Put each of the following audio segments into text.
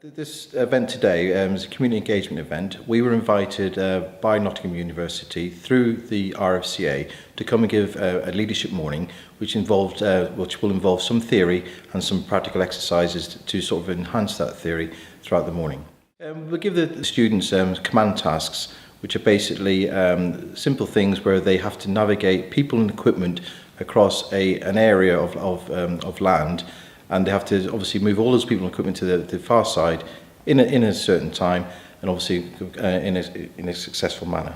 This event today is a community engagement event. We were invited by Nottingham University through the RFCA to come and give a leadership morning which will involve some theory and some practical exercises to sort of enhance that theory throughout the morning. We'll give the students command tasks, which are basically simple things where they have to navigate people and equipment across an area of land, and they have to obviously move all those people and equipment to the far side in a certain time, and obviously in a successful manner.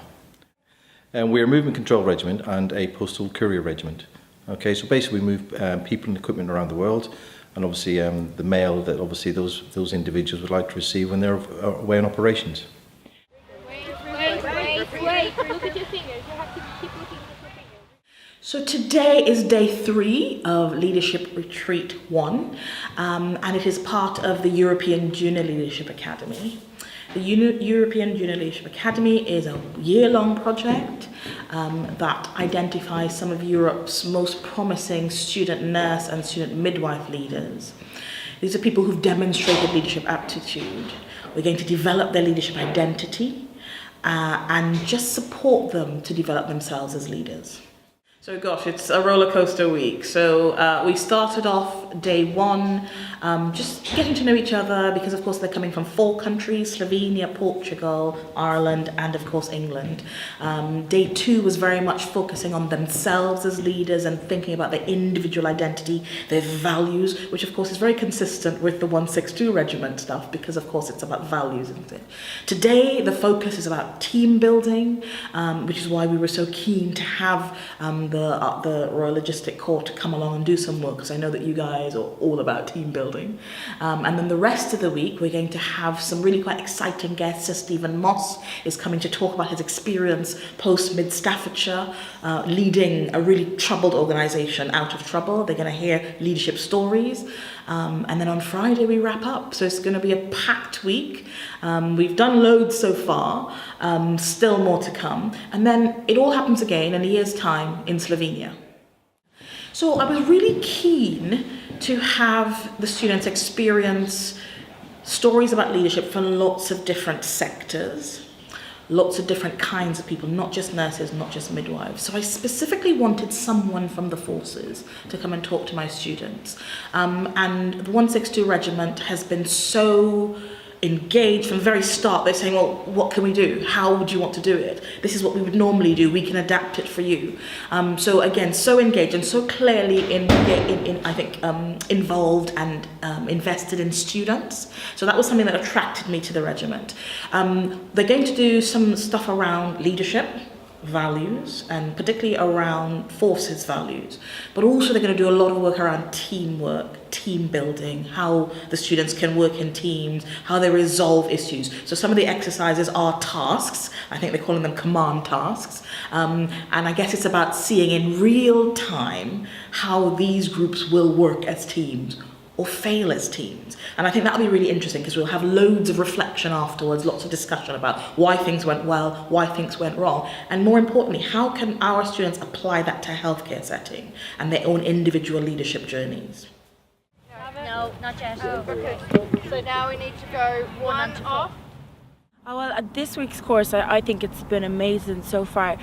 And we're a movement control regiment and a postal courier regiment. Okay, so basically we move people and equipment around the world, and obviously the mail that obviously those individuals would like to receive when they're away on operations. Wait, look at your fingers. You have to keep looking at your fingers. So today is day 3 of Leadership Retreat 1, and it is part of the European Junior Leadership Academy. The European Junior Leadership Academy is a year-long project that identifies some of Europe's most promising student nurse and student midwife leaders. These are people who've demonstrated leadership aptitude. We're going to develop their leadership identity and just support them to develop themselves as leaders. So gosh, it's a roller coaster week. So we started off day 1 just getting to know each other, because of course they're coming from 4 countries: Slovenia, Portugal, Ireland, and of course England. Day 2 was very much focusing on themselves as leaders and thinking about their individual identity, their values, which of course is very consistent with the 162 regiment stuff, because of course it's about values, isn't it? Today the focus is about team building, which is why we were so keen to have the Royal Logistic Corps to come along and do some work, because I know that you guys are all about team building. And then the rest of the week we're going to have some really quite exciting guests. So Stephen Moss is coming to talk about his experience post Mid Staffordshire, leading a really troubled organisation out of trouble. They're going to hear leadership stories, and then on Friday we wrap up. So it's going to be a packed week. We've done loads so far, still more to come, and then it all happens again in a year's time in Slovenia. So I was really keen to have the students experience stories about leadership from lots of different sectors, lots of different kinds of people, not just nurses, not just midwives. So I specifically wanted someone from the forces to come and talk to my students. And the 162 Regiment has been so engaged from the very start. They're saying, well, what can we do? How would you want to do it? This is what we would normally do. We can adapt it for you. So again, so engaged and so clearly involved and invested in students. So that was something that attracted me to the regiment. They're going to do some stuff around leadership, values, and particularly around forces values, but also they're going to do a lot of work around teamwork, team building, how the students can work in teams, how they resolve issues. So some of the exercises are tasks. I think they're calling them command tasks, and I guess it's about seeing in real time how these groups will work as teams or fail as teams. And I think that'll be really interesting, because we'll have loads of reflection afterwards, lots of discussion about why things went well, why things went wrong, and more importantly, how can our students apply that to a healthcare setting and their own individual leadership journeys. No, not yet. Oh, okay. So now we need to go 1 off. This week's course, I think it's been amazing so far.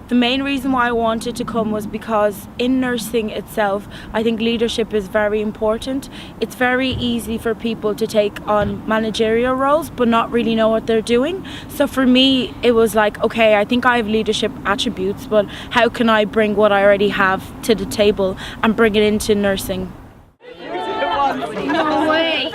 The main reason why I wanted to come was because in nursing itself, I think leadership is very important. It's very easy for people to take on managerial roles but not really know what they're doing. So for me, it was like, okay, I think I have leadership attributes, but how can I bring what I already have to the table and bring it into nursing? No way.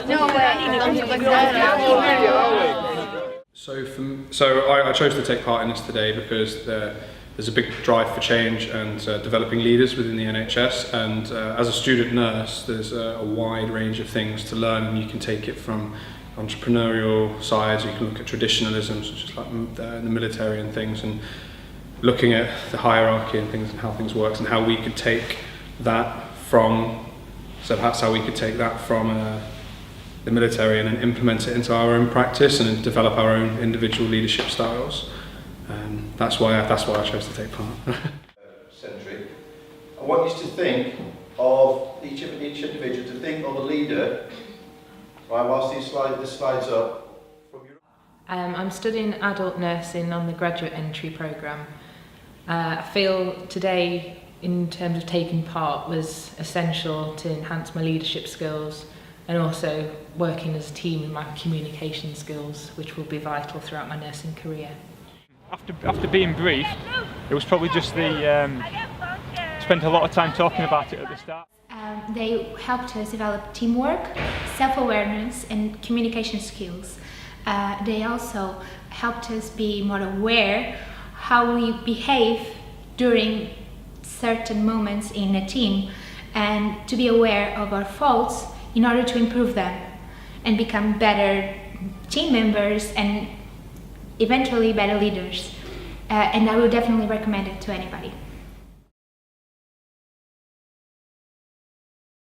So I chose to take part in this today because there's a big drive for change and developing leaders within the NHS, and as a student nurse there's a wide range of things to learn, and you can take it from entrepreneurial sides, you can look at traditionalism such as like in the military and things, and looking at the hierarchy and things and how things work, and how we could take that from the military and then implement it into our own practice and then develop our own individual leadership styles. That's why I chose to take part. Century. I want you to think of each individual, to think of a leader Right, whilst this slides up. I'm studying adult nursing on the graduate entry programme. I feel today, in terms of taking part, was essential to enhance my leadership skills and also working as a team in my communication skills, which will be vital throughout my nursing career. After being briefed, it was probably just spent a lot of time talking about it at the start. They helped us develop teamwork, self-awareness and communication skills. They also helped us be more aware how we behave during certain moments in a team and to be aware of our faults in order to improve them and become better team members and eventually better leaders. And I would definitely recommend it to anybody.